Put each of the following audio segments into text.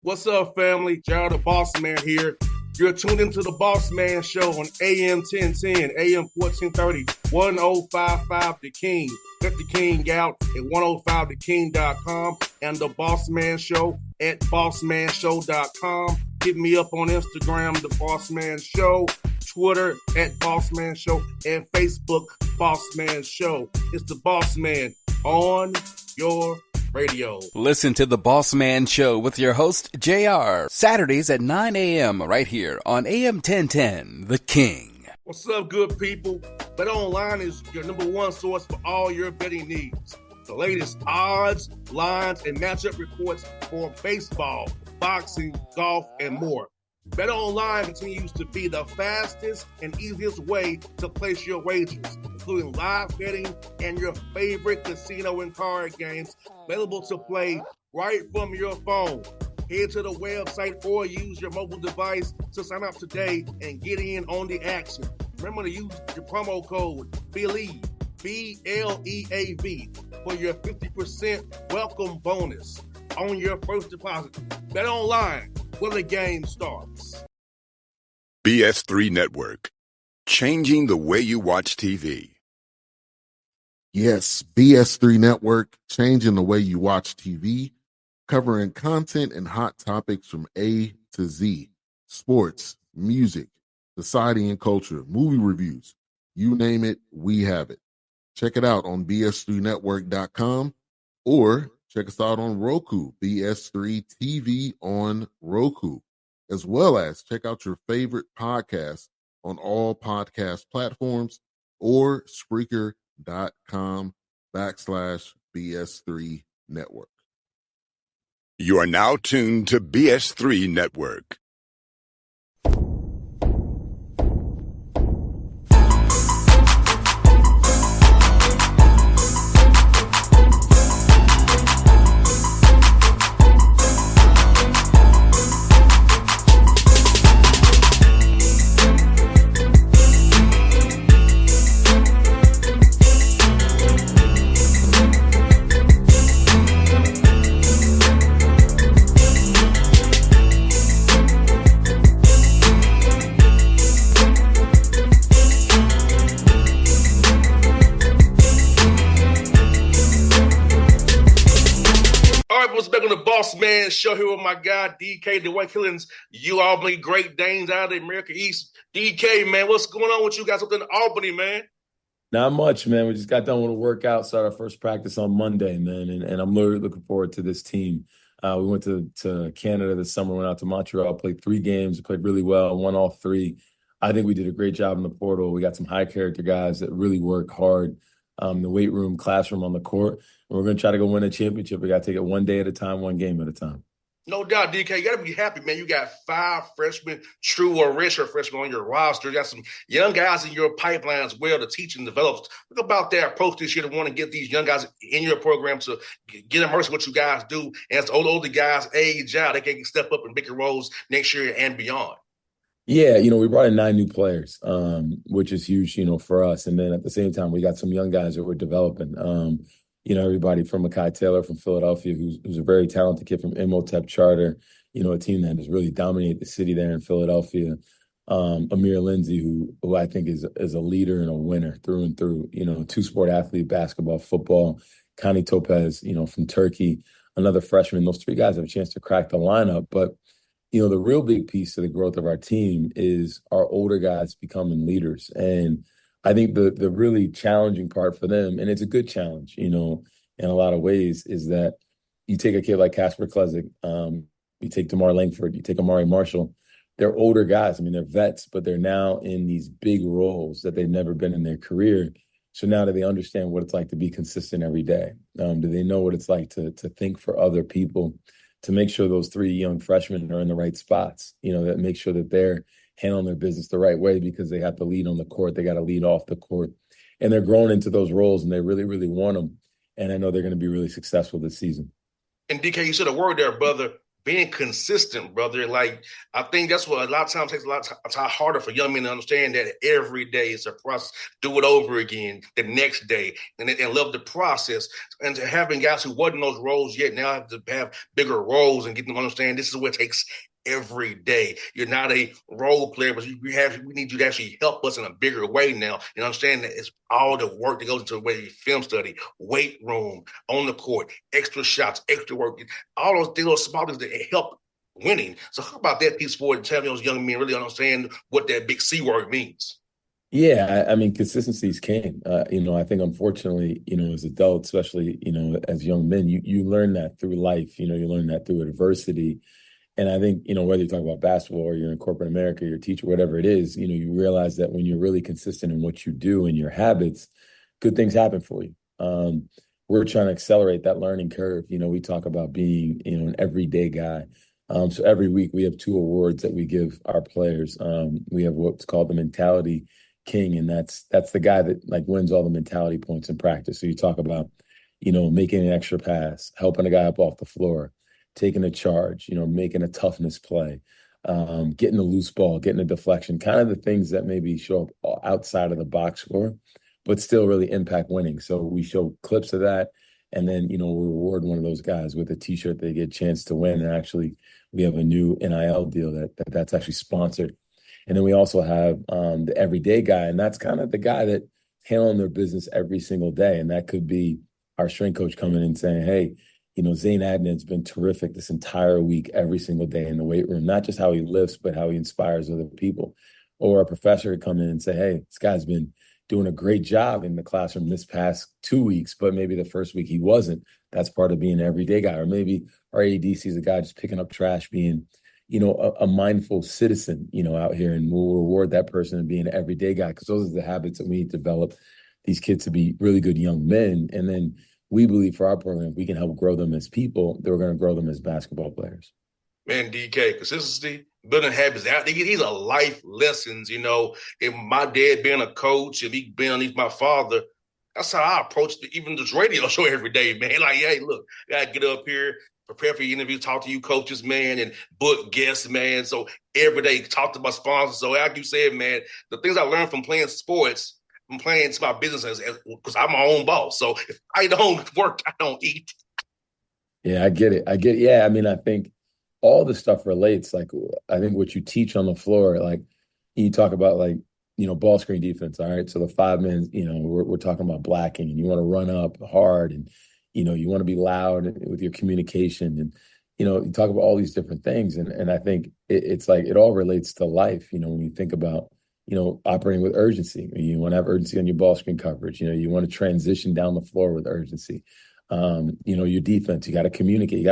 What's up, family? Gerald the Bossman here. You're tuned into the Bossman Show on AM 1010, AM 1430, 1055 The King. Let the King out at 105theking.com and the Bossman Show at bossmanshow.com. Hit me up on Instagram, The Bossman Show, Twitter at Bossman Show, and Facebook, Bossman Show. It's the Bossman on your radio. Listen to the Bossman Show with your host, JR, Saturdays at 9 a.m. right here on AM 1010, The King. What's up, good people? BetOnline is your number one source for all your betting needs. The latest odds, lines, and matchup reports for baseball, boxing, golf, and more. BetOnline continues to be the fastest and easiest way to place your wagers, including live betting and your favorite casino and card games available to play right from your phone. Head to the website or use your mobile device to sign up today and get in on the action. Remember to use your promo code BELIEVE, B-L-E-A-V, for your 50% welcome bonus on your first deposit. BetOnline, where the game starts. BS3 Network, changing the way you watch TV. Yes, BS3 Network, changing the way you watch TV, covering content and hot topics from A to Z, sports, music, society and culture, movie reviews, you name it, we have it. Check it out on bs3network.com or check us out on Roku, BS3 TV on Roku, as well as check out your favorite podcasts on all podcast platforms or Spreaker.com/BS3 Network. You are now tuned to BS3 Network. Bossman Show here with my guy, DK, Dwayne Killings, you Albany Great Danes out of the America East. DK, man, what's going on with you guys up in Albany, man? Not much, man. We just got done with a workout, started our first practice on Monday, man, and I'm really looking forward to this team. We went to Canada this summer, went out to Montreal, played 3 games, played really well, won all 3. I think we did a great job in the portal. We got some high-character guys that really work hard. The weight room, classroom, on the court. And we're going to try to go win a championship. We got to take it one day at a time, one game at a time. No doubt, DK. You got to be happy, man. You got 5 freshmen, true or redshirt freshmen on your roster. You got some young guys in your pipeline as well to teach and develop. Look about that approach this year to want to get these young guys in your program to get immersed in what you guys do. And as older guys age out, they can step up in bigger roles next year and beyond. Yeah, we brought in 9 new players, which is huge, for us. And then at the same time, we got some young guys that we're developing. Everybody from Mekhi Taylor from Philadelphia, who's a very talented kid from Imhotep Charter, a team that has really dominated the city there in Philadelphia. Amir Lindsay, who I think is a leader and a winner through and through, 2-sport athlete, basketball, football. Connie Topez, from Turkey, another freshman. Those 3 guys have a chance to crack the lineup, but the real big piece to the growth of our team is our older guys becoming leaders. And I think the really challenging part for them, and it's a good challenge, in a lot of ways, is that you take a kid like Casper Klesic, you take DeMar Langford, you take Amari Marshall. They're older guys. I mean, they're vets, but they're now in these big roles that they've never been in their career. So now do they understand what it's like to be consistent every day? Do they know what it's like to think for other people? To make sure those 3 young freshmen are in the right spots, that make sure that they're handling their business the right way, because they have to lead on the court. They got to lead off the court, and they're growing into those roles, and they really, really want them. And I know they're going to be really successful this season. And DK, you said a word there, brother, being consistent, brother. Like, I think that's what a lot of times takes a lot of time harder for young men to understand that every day is a process. Do it over again the next day and love the process. And to having guys who wasn't those roles yet now have to have bigger roles and get them to understand this is what it takes every day. You're not a role player, but we need you to actually help us in a bigger way now. And understand that it's all the work that goes into whether you film study, weight room, on the court, extra shots, extra work, all those little small things that help winning. So how about that piece for it, telling those young men really understand what that big C word means? Yeah, I mean, consistency is king. I think unfortunately, as adults, especially, as young men, you learn that through life. You learn that through adversity. And I think, whether you talk about basketball or you're in corporate America, your teacher, whatever it is, you realize that when you're really consistent in what you do and your habits, good things happen for you. We're trying to accelerate that learning curve. We talk about being, an everyday guy. So every week we have 2 awards that we give our players. We have what's called the Mentality King, and that's the guy that like wins all the mentality points in practice. So you talk about, making an extra pass, helping a guy up off the floor, taking a charge, making a toughness play, getting a loose ball, getting a deflection, kind of the things that maybe show up outside of the box score, but still really impact winning. So we show clips of that. And then, we reward one of those guys with a T-shirt they get a chance to win. And actually, we have a new NIL deal that's actually sponsored. And then we also have the everyday guy. And that's kind of the guy that handling their business every single day. And that could be our strength coach coming in and saying, hey, Zane Adnan's been terrific this entire week, every single day in the weight room, not just how he lifts, but how he inspires other people. Or a professor would come in and say, hey, this guy's been doing a great job in the classroom this past 2 weeks, but maybe the first week he wasn't. That's part of being an everyday guy. Or maybe our AD sees a guy just picking up trash, being, a mindful citizen, out here, and we'll reward that person and being an everyday guy, because those are the habits that we need to develop these kids to be really good young men. And then we believe for our program, if we can help grow them as people, that we're going to grow them as basketball players. Man, DK, consistency, building habits, these are life lessons, And my dad being a coach and me being underneath my father, that's how I approach even this radio show every day, man. Like, hey, look, I got to get up here, prepare for your interview, talk to you coaches, man, and book guests, man. So every day, talk to my sponsors. So like you said, man, the things I learned from playing sports, I'm playing to my business because I'm my own boss. So if I don't work, I don't eat. Yeah, I get it. Yeah, I mean, I think all the stuff relates. Like, I think what you teach on the floor, like you talk about, like, ball screen defense. All right. So the 5 men, we're talking about blacking, and you want to run up hard, and, you want to be loud with your communication, and, you talk about all these different things. And I think it's like, it all relates to life. When you think about, operating with urgency, you want to have urgency on your ball screen coverage. You want to transition down the floor with urgency. Your defense, you got to communicate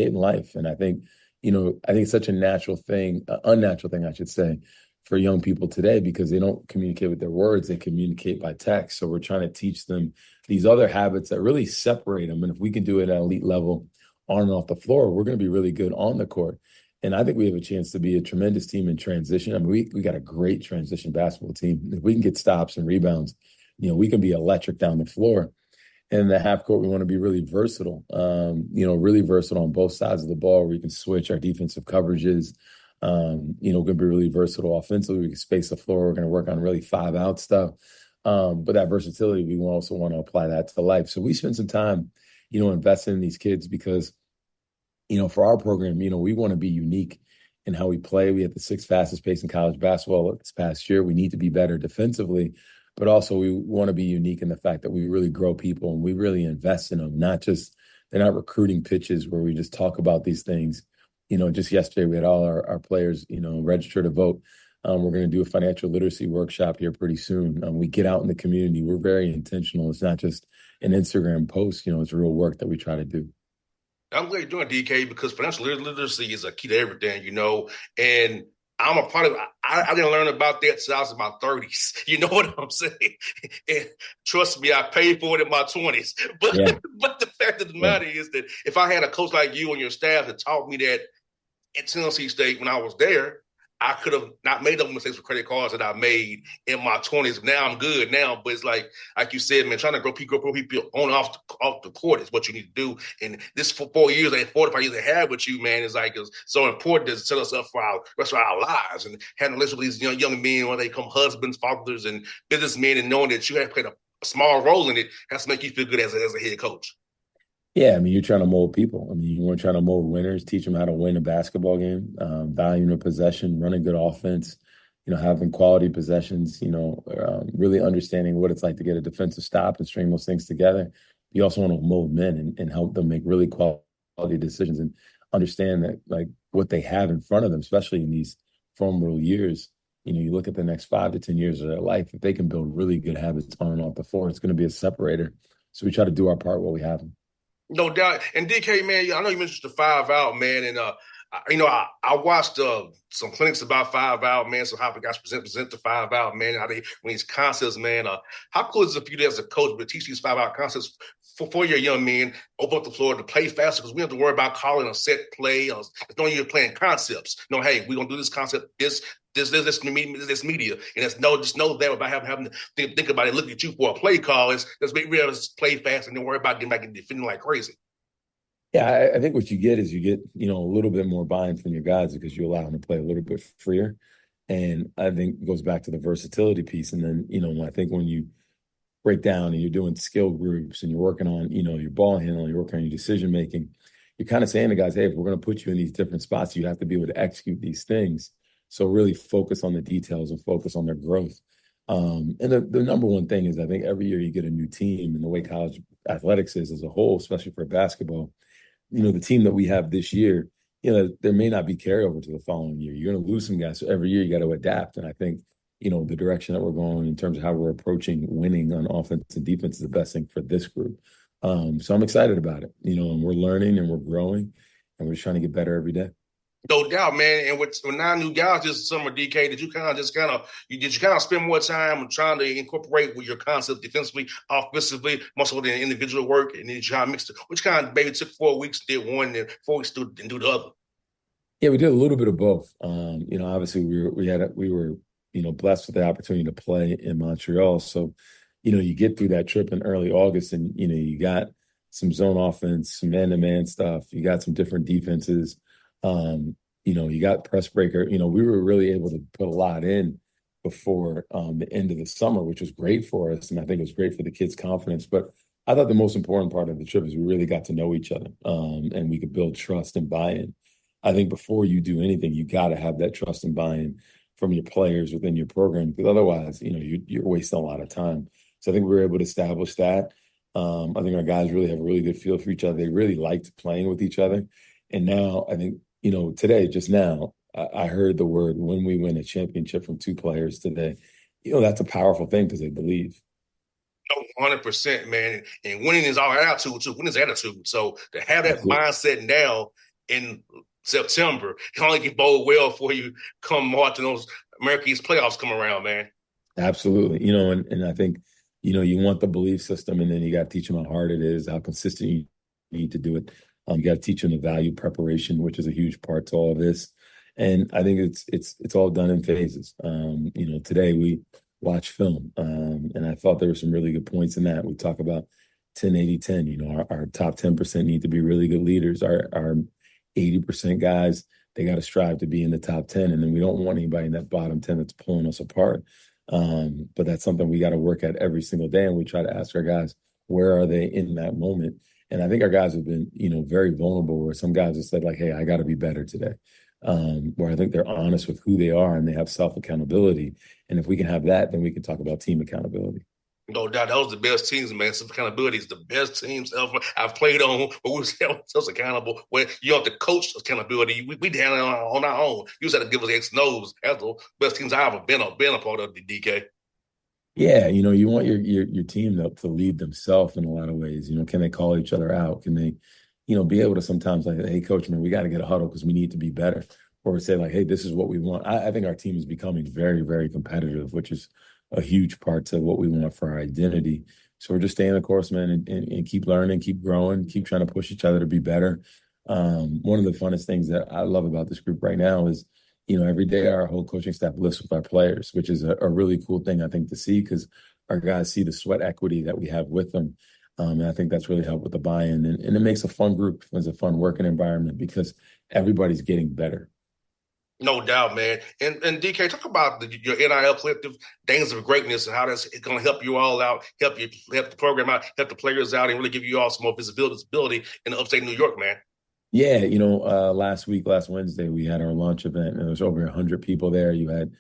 in life. And I think it's such a natural thing, unnatural thing, I should say, for young people today, because they don't communicate with their words, they communicate by text. So we're trying to teach them these other habits that really separate them. And if we can do it at an elite level on and off the floor, we're going to be really good on the court. And I think we have a chance to be a tremendous team in transition. I mean, we got a great transition basketball team. If we can get stops and rebounds, we can be electric down the floor. And in the half court, we want to be really versatile, really versatile on both sides of the ball, where we can switch our defensive coverages. We're going to be really versatile offensively. We can space the floor. We're going to work on really 5-out stuff. But that versatility, we also want to apply that to life. So we spend some time, investing in these kids because, for our program, we want to be unique in how we play. We have the 6th fastest pace in college basketball this past year. We need to be better defensively, but also we want to be unique in the fact that we really grow people and we really invest in them. They're not recruiting pitches where we just talk about these things. Just yesterday we had all our players, register to vote. We're going to do a financial literacy workshop here pretty soon. We get out in the community. We're very intentional. It's not just an Instagram post. It's real work that we try to do. I'm glad you're doing DK, because financial literacy is a key to everything, and I'm a part of it. I didn't learn about that until I was in my 30s. You know what I'm saying? And trust me, I paid for it in my 20s. But but the fact of the matter is that if I had a coach like you and your staff that taught me that at Tennessee State when I was there, I could have not made those mistakes with credit cards that I made in my 20s. Now I'm good now, but it's like you said, man, trying to grow people on off the court is what you need to do. And this for 4 years, 45 years they had with you, man, is like it's so important to set us up for our rest of our lives and having a relationship with these young men when they become husbands, fathers, and businessmen, and knowing that you have played a small role in it has to make you feel good as a head coach. Yeah, I mean, you're trying to mold people. I mean, you weren't trying to mold winners, teach them how to win a basketball game, valuing a possession, running good offense, having quality possessions, really understanding what it's like to get a defensive stop and string those things together. You also want to mold men and help them make really quality decisions and understand that, like, what they have in front of them, especially in these formative years. You look at the next 5 to 10 years of their life, if they can build really good habits on and off the floor, it's going to be a separator. So we try to do our part while we have them. No doubt. And DK, man, I know you mentioned the 5-out, man, and I watched some clinics about 5-out, man. So how the guys present the 5-out, man. How they when these concepts, man. How cool is it for you as a coach to teach these 5-out concepts for your young men, open up the floor to play faster because we don't have to worry about calling a set play. Or knowing you're playing concepts. Hey, we're gonna do this concept, this media, and just know that without having to think about it, look at you for a play call. Let's make real, play fast, and then worry about getting back and defending like crazy. Yeah, I think what you get is a little bit more buy-in from your guys because you allow them to play a little bit freer. And I think it goes back to the versatility piece. And then, I think when you break down and you're doing skill groups and you're working on, your ball handling, you're working on your decision-making, you're kind of saying to guys, hey, if we're going to put you in these different spots, you have to be able to execute these things. So really focus on the details and focus on their growth. And the number one thing is I think every year you get a new team, and the way college athletics is as a whole, especially for basketball, the team that we have this year, there may not be carryover to the following year. You're going to lose some guys. So every year you got to adapt. And I think, the direction that we're going in terms of how we're approaching winning on offense and defense is the best thing for this group. So I'm excited about it, and we're learning and we're growing and we're just trying to get better every day. No doubt, man. And with 9 new guys this summer, DK, did you kind of spend more time trying to incorporate with your concept defensively, offensively, most of the individual work, and then you try to mix it? Which kind of maybe took 4 weeks, did one, and 4 weeks and do the other? Yeah, we did a little bit of both. Obviously we were blessed with the opportunity to play in Montreal. So, you get through that trip in early August, and you got some zone offense, some man-to-man stuff. You got some different defenses. You got press breaker. We were really able to put a lot in before the end of the summer, which was great for us. And I think it was great for the kids' confidence. But I thought the most important part of the trip is we really got to know each other and we could build trust and buy-in. I think before you do anything, you got to have that trust and buy-in from your players within your program, because otherwise, you're wasting a lot of time. So I think we were able to establish that. I think our guys really have a really good feel for each other. They really liked playing with each other. And now I think, today, just now, I heard the word when we win a championship from 2 players today. That's a powerful thing because they believe. 100%, man. And winning is our attitude, too. Winning is attitude. So to have that mindset now in September can only get bode well for you come March and those American East playoffs come around, man. Absolutely. And I think, you want the belief system, and then you got to teach them how hard it is, how consistent you need to do it. You got to teach them the value preparation, which is a huge part to all of this. And I think it's all done in phases. Today we watch film, and I thought there were some really good points in that. We talk about 10-80-10. Our top 10% need to be really good leaders. Our 80% guys, they got to strive to be in the top 10. And then we don't want anybody in that bottom 10 that's pulling us apart. But that's something we got to work at every single day. And we try to ask our guys, where are they in that moment? And I think our guys have been, very vulnerable, where some guys have said, like, hey, I got to be better today. Where I think they're honest with who they are and they have self-accountability. And if we can have that, then we can talk about team accountability. No doubt. Those are the best teams, man. Self-accountability is the best teams ever I've played on, but we was ourselves accountable. Where you have to coach accountability. We down on our own. You just have to give us X and O's. That's the best teams I've ever been a part of, the DK. Yeah, you want your team to lead themselves in a lot of ways. Can they call each other out? Can they, be able to sometimes, like, hey, coach, man, we got to get a huddle because we need to be better. Or say, like, hey, this is what we want. I think our team is becoming very, very competitive, which is a huge part to what we want for our identity. So we're just staying the course, man, and keep learning, keep growing, keep trying to push each other to be better. One of the funnest things that I love about this group right now is, every day our whole coaching staff lifts with our players, which is a really cool thing, I think, to see because our guys see the sweat equity that we have with them. And I think that's really helped with the buy-in. And it makes a fun group. It's a fun working environment because everybody's getting better. No doubt, man. And DK, talk about your NIL collective, Days of Greatness, and how that's going to help you all out, help the program out, help the players out, and really give you all some more visibility in the upstate New York, man. Yeah, last Wednesday, we had our launch event, and there was over 100 people there. You had,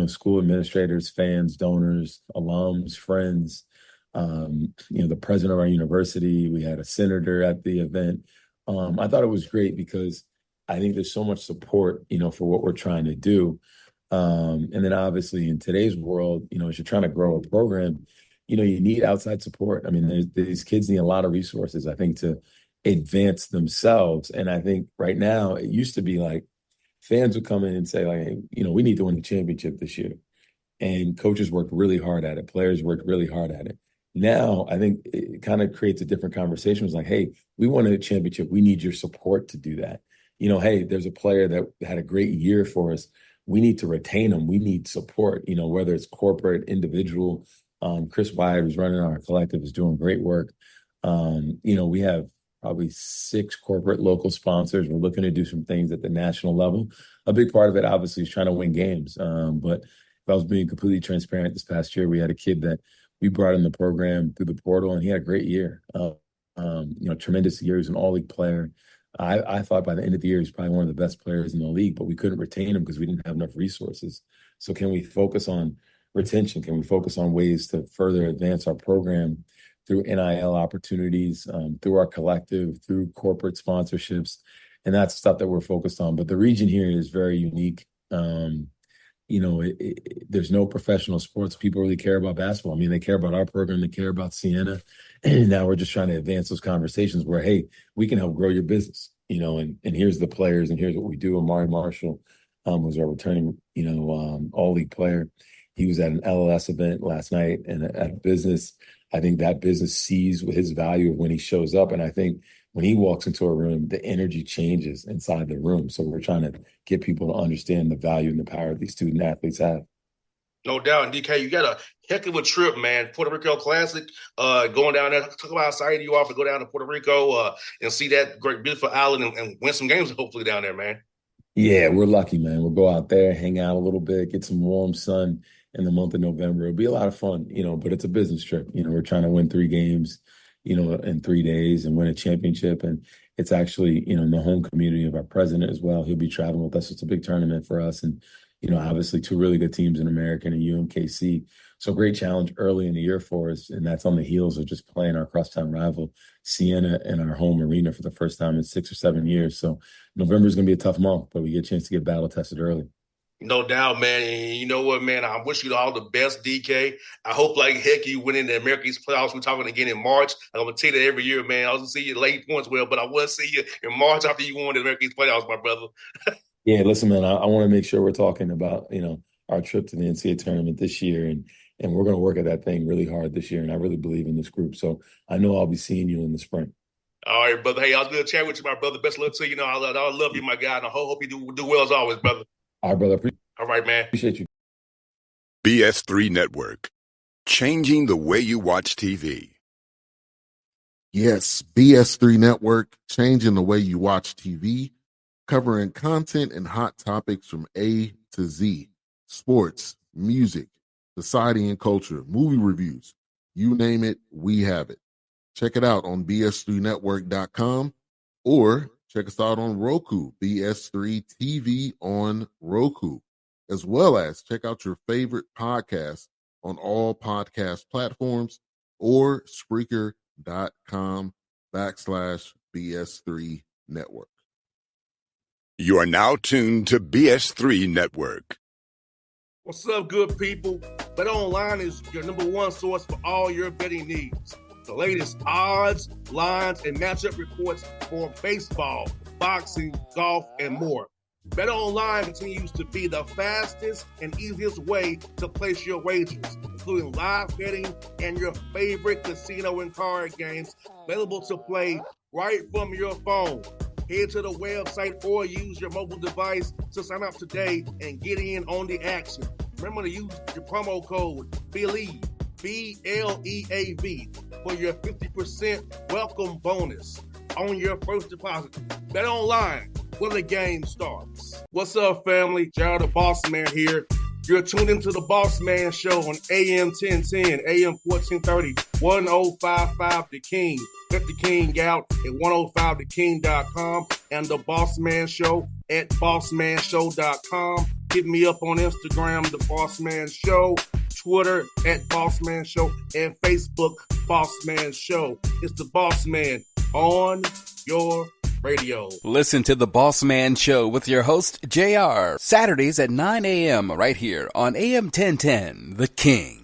school administrators, fans, donors, alums, friends, the president of our university. We had a senator at the event. I thought it was great because I think there's so much support, for what we're trying to do. And then obviously in today's world, as you're trying to grow a program, you need outside support. I mean, these kids need a lot of resources, I think, to advance themselves. And I think right now it used to be like fans would come in and say, like, hey, we need to win the championship this year. And coaches worked really hard at it. Players worked really hard at it. Now, I think it kind of creates a different conversation. It's like, hey, we won a championship. We need your support to do that. Hey, there's a player that had a great year for us. We need to retain them. We need support, whether it's corporate, individual. Chris Wyatt, who's running our collective, is doing great work. We have probably 6 corporate local sponsors. We're looking to do some things at the national level. A big part of it, obviously, is trying to win games. But if I was being completely transparent, this past year, we had a kid that we brought in the program through the portal, and he had a great year. Tremendous year. He's an all-league player. I thought by the end of the year, he's probably one of the best players in the league, but we couldn't retain him because we didn't have enough resources. So can we focus on retention? Can we focus on ways to further advance our program through NIL opportunities, through our collective, through corporate sponsorships? And that's stuff that we're focused on. But the region here is very unique. There's no professional sports. People really care about basketball. I mean, they care about our program. They care about Siena. And now we're just trying to advance those conversations where, hey, we can help grow your business, and here's the players and here's what we do. Amari Marshall was our returning, all-league player. He was at an LLS event last night and at a business. I think that business sees his value of when he shows up. And I think when he walks into a room, the energy changes inside the room. So we're trying to get people to understand the value and the power these student athletes have. No doubt. And DK, you got a heck of a trip, man. Puerto Rico Classic, going down there. Talk about how excited you are to go down to Puerto Rico and see that great, beautiful island and win some games hopefully down there, man. Yeah, we're lucky, man. We'll go out there, hang out a little bit, get some warm sun in the month of November. It'll be a lot of fun, but it's a business trip. We're trying to win 3 games, in 3 days and win a championship. And it's actually, in the home community of our president as well. He'll be traveling with us. It's a big tournament for us. And, obviously 2 really good teams in American and UMKC. So great challenge early in the year for us. And that's on the heels of just playing our crosstown rival, Siena, in our home arena for the first time in 6 or 7 years. So November is going to be a tough month, but we get a chance to get battle tested early. No doubt, man. And you know what, man? I wish you all the best, DK. I hope like heck you win in the American East playoffs. We're talking again in March. I'm going to tell you that every year, man. I was going to see you late points, but I will see you in March after you won the American East playoffs, my brother. Yeah, listen, man, I want to make sure we're talking about, our trip to the NCAA tournament this year. And we're going to work at that thing really hard this year. And I really believe in this group. So I know I'll be seeing you in the spring. All right, brother. Hey, I was going to chat with you, my brother. Best of luck to you. I love you, my guy. And I hope you do well as always, brother. All right, brother. All right, man. Appreciate you. BS3 Network. Changing the way you watch TV. Yes, BS3 Network, changing the way you watch TV, covering content and hot topics from A to Z. Sports, music, society and culture, movie reviews. You name it, we have it. Check it out on bs3network.com or check us out on Roku, BS3 TV on Roku, as well as check out your favorite podcasts on all podcast platforms or Spreaker.com/BS3 Network. You are now tuned to BS3 Network. What's up, good people? Bet Online is your #1 source for all your betting needs. The latest odds, lines, and matchup reports for baseball, boxing, golf, and more. Bet Online continues to be the fastest and easiest way to place your wagers, including live betting and your favorite casino and card games available to play right from your phone. Head to the website or use your mobile device to sign up today and get in on the action. Remember to use your promo code BELIEVE, BLEAV, for your 50% welcome bonus on your first deposit. Bet online when the game starts. What's up, family? Jared the Bossman here. You're tuned into the Bossman Show on AM 1010, AM 1430, 1055 The King. Let the King out at 105theking.com and the Bossman Show at bossmanshow.com. Hit me up on Instagram, The Bossman Show, Twitter at Bossman Show, and Facebook, Bossman Show. It's the Bossman on your radio. Listen to the Bossman Show with your host, JR, Saturdays at 9 a.m. right here on AM 1010, The King.